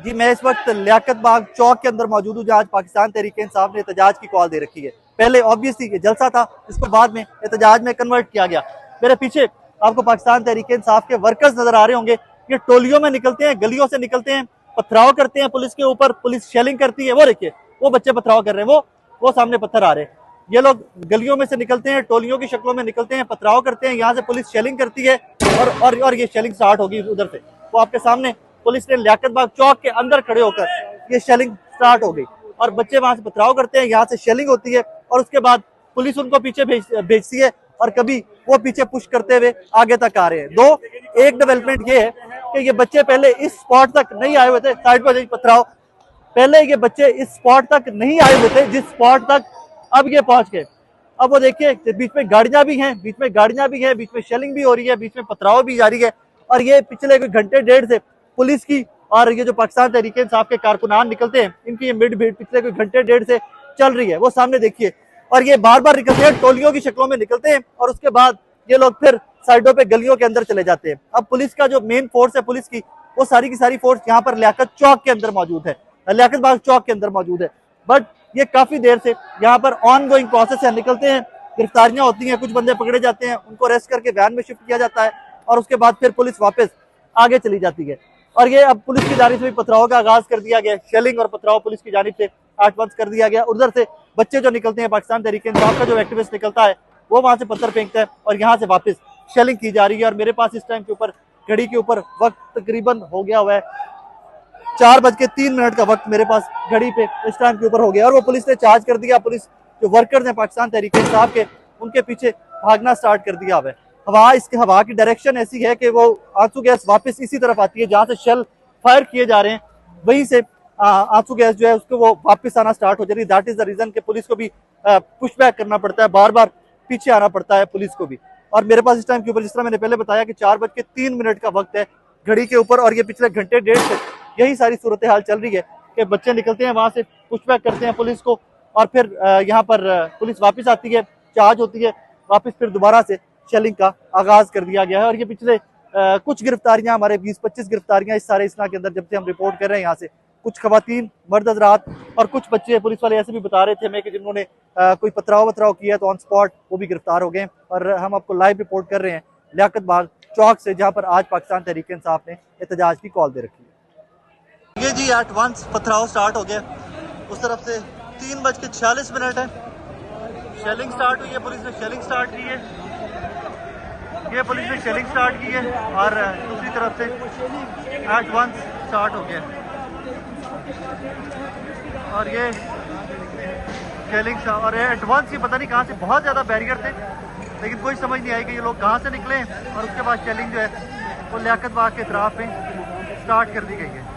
जी मैं इस वक्त लियाकत बाग चौक के अंदर मौजूद हूँ, जहाँ आज पाकिस्तान तहरीक इंसाफ ने एहतजाज की कॉल दे रखी है। पहले ऑब्वियसली ये जलसा था, इसको बाद में एहतजाज में कन्वर्ट किया गया। मेरे पीछे आपको पाकिस्तान तहरीक इंसाफ के वर्कर्स नजर आ रहे होंगे। ये टोलियों में निकलते हैं, गलियों से निकलते हैं, पथराव करते हैं पुलिस के ऊपर, पुलिस शेलिंग करती है। वो देखिए वो बच्चे पथराव कर रहे हैं, वो सामने पत्थर आ रहे हैं। ये लोग गलियों में से निकलते हैं, टोलियों की शक्लों में निकलते हैं, पथराव करते हैं, यहाँ से पुलिस शेलिंग करती है और ये शेलिंग स्टार्ट होगी उधर से। वो आपके सामने पुलिस ने लियाकत बाग चौक के अंदर खड़े होकर ये शेलिंग स्टार्ट हो गई और बच्चे वहां से पथराव करते हैं, यहाँ से शेलिंग होती है और उसके बाद पुलिस उनको पीछे भेजती है और कभी वो पीछे पुश करते हुए आगे तक आ रहे हैं। एक डेवलपमेंट ये है कि ये बच्चे पहले इस स्पॉट तक नहीं आए हुए थे, साइड पर पथराव, पहले ये बच्चे इस स्पॉट तक नहीं आए हुए थे जिस स्पॉट तक अब ये पहुंच गए। अब वो देखिए बीच में गाड़ियां भी हैं, बीच में शेलिंग भी हो रही है, बीच में पथराव भी जारी है और ये पिछले कोई घंटे डेढ़ से पुलिस की और ये जो पाकिस्तान तहरीक इंसाफ के कारकुनान निकलते हैं, इनकी ये मिड भीड़ पिछले कोई घंटे डेढ़ से चल रही है। वो सामने देखिए और ये बार बार निकलते हैं, टोलियों की शक्लों में निकलते हैं और उसके बाद ये लोग फिर साइडों पे गलियों के अंदर चले जाते हैं। अब पुलिस का जो मेन फोर्स है पुलिस की, वो सारी की सारी फोर्स यहाँ पर लियाकत चौक के अंदर मौजूद है, लियाकत बाग चौक के अंदर मौजूद है। बट ये काफी देर से यहाँ पर ऑन गोइंग प्रोसेस है, निकलते हैं, गिरफ्तारियां होती हैं, कुछ बंदे पकड़े जाते हैं, उनको अरेस्ट करके वैन में शिफ्ट किया जाता है और उसके बाद फिर पुलिस वापस आगे चली जाती है। और ये अब पुलिस की जानिब से भी पथराव का आगाज कर दिया गया, शेलिंग और पथराव पुलिस की जानिब से एडवांस कर दिया गया। उधर से बच्चे जो निकलते हैं, पाकिस्तान तहरीक इंसाफ का जो एक्टिविस्ट निकलता है, वो वहां से पत्थर फेंकता है और यहाँ से वापस शेलिंग की जा रही है। और मेरे पास इस टाइम के ऊपर घड़ी के ऊपर वक्त तकरीबन हो गया हुआ है 4:03 का वक्त मेरे पास घड़ी पे इस टाइम के ऊपर हो गया और वो पुलिस ने चार्ज कर दिया। पुलिस जो वर्कर्स हैं पाकिस्तान तहरीक इंसाफ के, उनके पीछे भागना स्टार्ट कर दिया हुआ है। हवा की डायरेक्शन ऐसी है कि वो आंसू गैस वापस इसी तरफ आती है, जहां से शेल फायर किए जा रहे हैं वहीं से आंसू गैस जो है उसको वो वापस आना स्टार्ट हो जा रही है। दैट इज द रीजन कि पुलिस को भी पुश बैक करना पड़ता है, बार बार पीछे आना पड़ता है पुलिस को भी। और मेरे पास इस टाइम के ऊपर, जिस तरह मैंने पहले बताया कि 4:03 का वक्त है घड़ी के ऊपर और ये पिछले घंटे डेढ़ से यही सारी सूरत हाल चल रही है कि बच्चे निकलते हैं, वहां से पुश बैक करते हैं पुलिस को और फिर यहाँ पर पुलिस वापस आती है, चार्ज होती है, वापस फिर दोबारा से शेलिंग का आगाज कर दिया गया है। और ये पिछले कुछ गिरफ्तारियां, हमारे 20-25 गिरफ्तारियां इस सारे इस्ना के अंदर जब से हम रिपोर्ट कर रहे हैं यहाँ से, कुछ खवातीन, मर्द हज़रात और कुछ बच्चे, पुलिस वाले ऐसे भी बता रहे थे हमें कि जिन्होंने कोई पथराव किया तो ऑन स्पॉट वो भी गिरफ्तार हो गए। और हम आपको लाइव रिपोर्ट कर रहे हैं लियाकत बाग चौक से, जहाँ पर आज पाकिस्तान तहरीक इंसाफ ने एहतजाज की कॉल दे रखी है। ये जी एट वंस पथराव स्टार्ट हो गया, उस तरफ से 3:46 है, शेलिंग स्टार्ट हुई है, पुलिस ने शेलिंग स्टार्ट की है, ये पुलिस ने शेलिंग स्टार्ट की है और दूसरी तरफ से एट वंस स्टार्ट हो गया और ये शेलिंग और एट वंस की पता नहीं कहाँ से बहुत ज़्यादा बैरियर थे, लेकिन कोई समझ नहीं आई कि ये लोग कहाँ से निकले और उसके बाद शेलिंग जो है वो लियाकत बाग के इतराफ में स्टार्ट कर दी गई है।